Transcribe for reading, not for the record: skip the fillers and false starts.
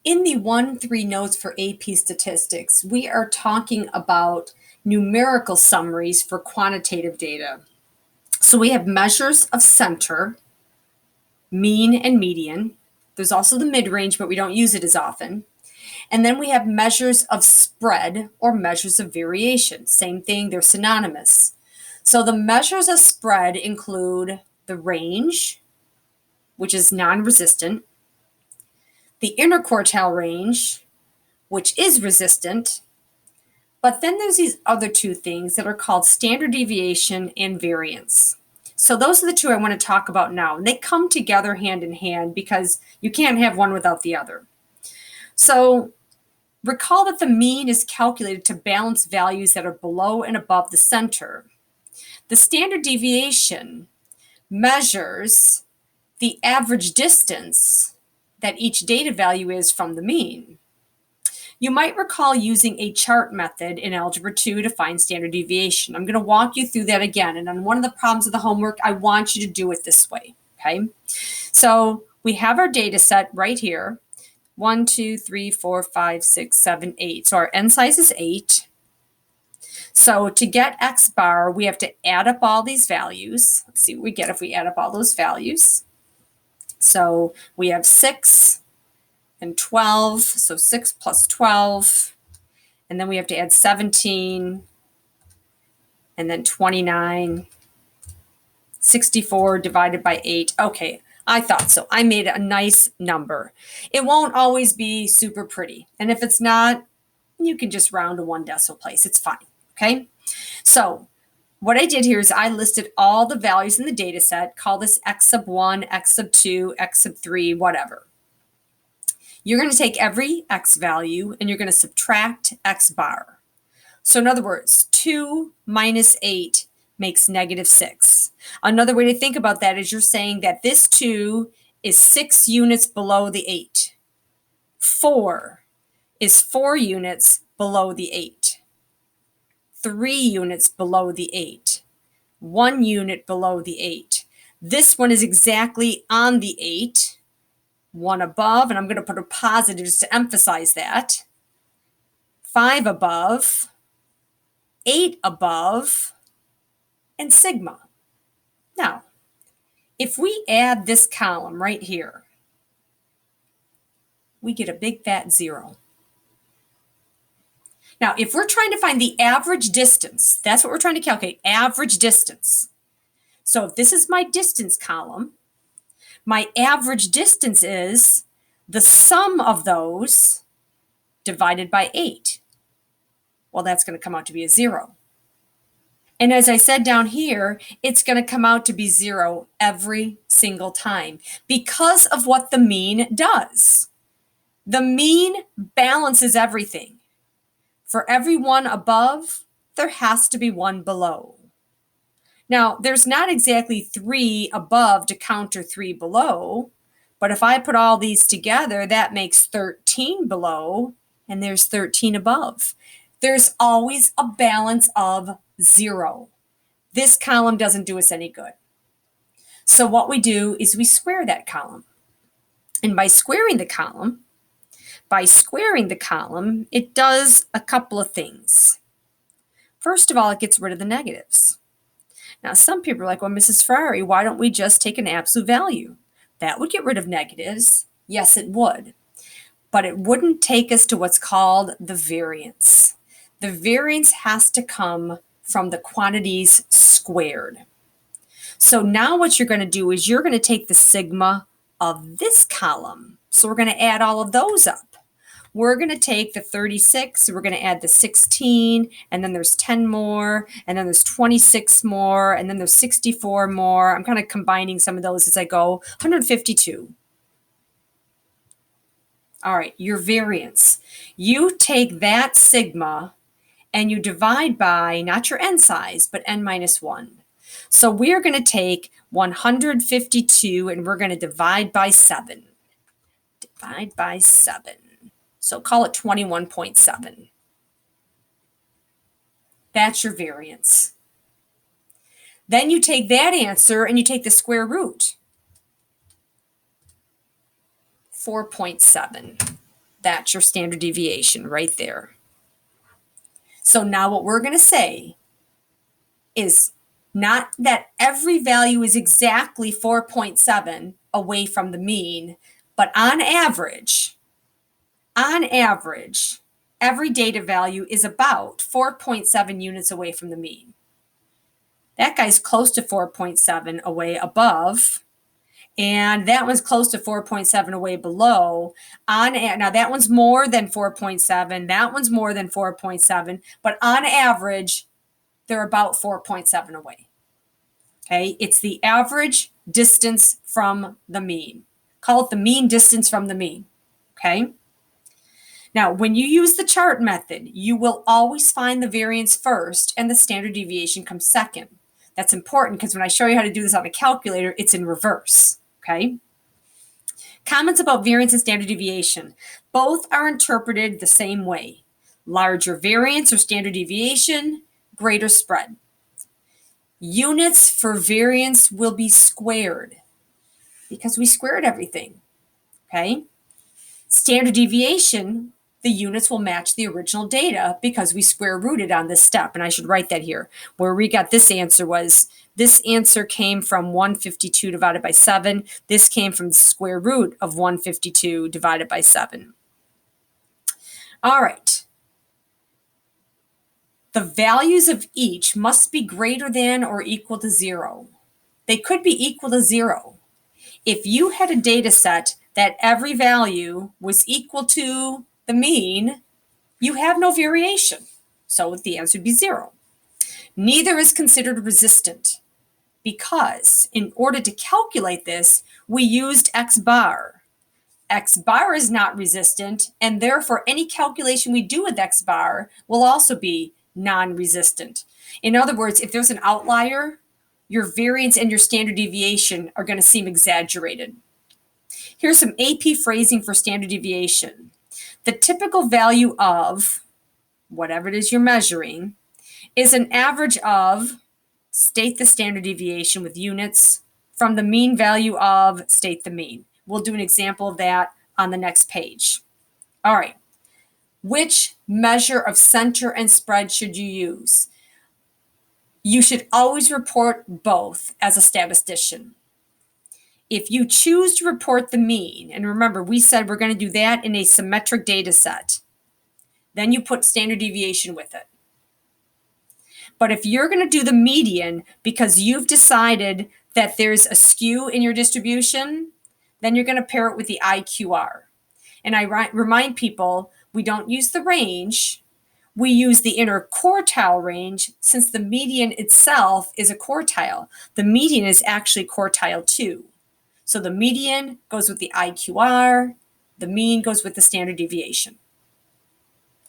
In the 1-3 notes for AP statistics, we are talking about numerical summaries for quantitative data. So we have measures of center, mean, and median. There's also the mid-range, but we don't use it as often. And then we have measures of spread or measures of variation. Same thing, they're synonymous. So the measures of spread include the range, which is non-resistant, the interquartile range, which is resistant, but then there's these other two things that are called standard deviation and variance. So those are the two I want to talk about now. And they come together hand in hand because you can't have one without the other. So recall that the mean is calculated to balance values that are below and above the center. The standard deviation measures the average distance that each data value is from the mean. You might recall using a chart method in Algebra 2 to find standard deviation. I'm going to walk you through that again. And on one of the problems of the homework, I want you to do it this way, okay? So we have our data set right here. 1, 2, 3, 4, 5, 6, 7, 8. So our n size is 8. So to get x bar, we have to add up all these values. Let's see what we get if we add up all those values. So we have 6 and 12, so 6 plus 12, and then we have to add 17, and then 29, 64 divided by 8. Okay, I thought so. I made a nice number. It won't always be super pretty, and if it's not, you can just round to one decimal place. It's fine, okay? So what I did here is I listed all the values in the data set. Call this x sub 1, x sub 2, x sub 3, whatever. You're going to take every x value and you're going to subtract x bar. So in other words, 2 minus 8 makes negative 6. Another way to think about that is you're saying that this 2 is 6 units below the 8. 4 is 4 units below the 8. 3 units below the 8. 1 unit below the 8. This one is exactly on the 8. 1 above, and I'm going to put a positive just to emphasize that. 5 above, 8 above, and sigma. Now, if we add this column right here, we get a big fat 0. Now, if we're trying to find the average distance, that's what we're trying to calculate, average distance. So if this is my distance column, my average distance is the sum of those divided by 8. Well, that's going to come out to be a 0. And as I said down here, it's going to come out to be 0 every single time because of what the mean does. The mean balances everything. For every one above, there has to be one below. Now, there's not exactly 3 above to counter 3 below, but if I put all these together, that makes 13 below, and there's 13 above. There's always a balance of 0. This column doesn't do us any good. So what we do is we square that column. And by squaring the column, it does a couple of things. First of all, it gets rid of the negatives. Now, some people are like, well, Mrs. Ferrari, why don't we just take an absolute value? That would get rid of negatives. Yes, it would. But it wouldn't take us to what's called the variance. The variance has to come from the quantities squared. So now what you're going to do is you're going to take the sigma of this column. So we're going to add all of those up. We're going to take the 36, we're going to add the 16, and then there's 10 more, and then there's 26 more, and then there's 64 more. I'm kind of combining some of those as I go. 152. All right, your variance. You take that sigma and you divide by, not your n size, but n minus 1. So we're going to take 152 and we're going to divide by 7. Divide by 7. So call it 21.7. That's your variance. Then you take that answer and you take the square root. 4.7. That's your standard deviation right there. So now what we're going to say is not that every value is exactly 4.7 away from the mean, but on average, every data value is about 4.7 units away from the mean. That guy's close to 4.7 away above, and that one's close to 4.7 away below. Now that one's more than 4.7, that one's more than 4.7, but on average, they're about 4.7 away. Okay, it's the average distance from the mean. Call it the mean distance from the mean. Okay. Now, when you use the chart method, you will always find the variance first and the standard deviation comes second. That's important because when I show you how to do this on a calculator, it's in reverse. Okay. Comments about variance and standard deviation. Both are interpreted the same way. Larger variance or standard deviation, greater spread. Units for variance will be squared because we squared everything, okay? Standard deviation, the units will match the original data because we square rooted on this step, and I should write that here. Where we got this answer was, this answer came from 152 divided by 7. This came from the square root of 152 divided by 7. All right. The values of each must be greater than or equal to 0. They could be equal to 0. If you had a data set that every value was equal to the mean, you have no variation. So the answer would be 0. Neither is considered resistant because in order to calculate this, we used X bar. X bar is not resistant, and therefore any calculation we do with X bar will also be non-resistant. In other words, if there's an outlier, your variance and your standard deviation are going to seem exaggerated. Here's some AP phrasing for standard deviation. The typical value of whatever it is you're measuring is an average of, state the standard deviation with units, from the mean value of, state the mean. We'll do an example of that on the next page. All right. Which measure of center and spread should you use? You should always report both as a statistician. If you choose to report the mean, and remember, we said we're going to do that in a symmetric data set, then you put standard deviation with it. But if you're going to do the median because you've decided that there's a skew in your distribution, then you're going to pair it with the IQR. And I remind people, we don't use the range. We use the interquartile range since the median itself is a quartile. The median is actually quartile 2. So the median goes with the IQR, the mean goes with the standard deviation.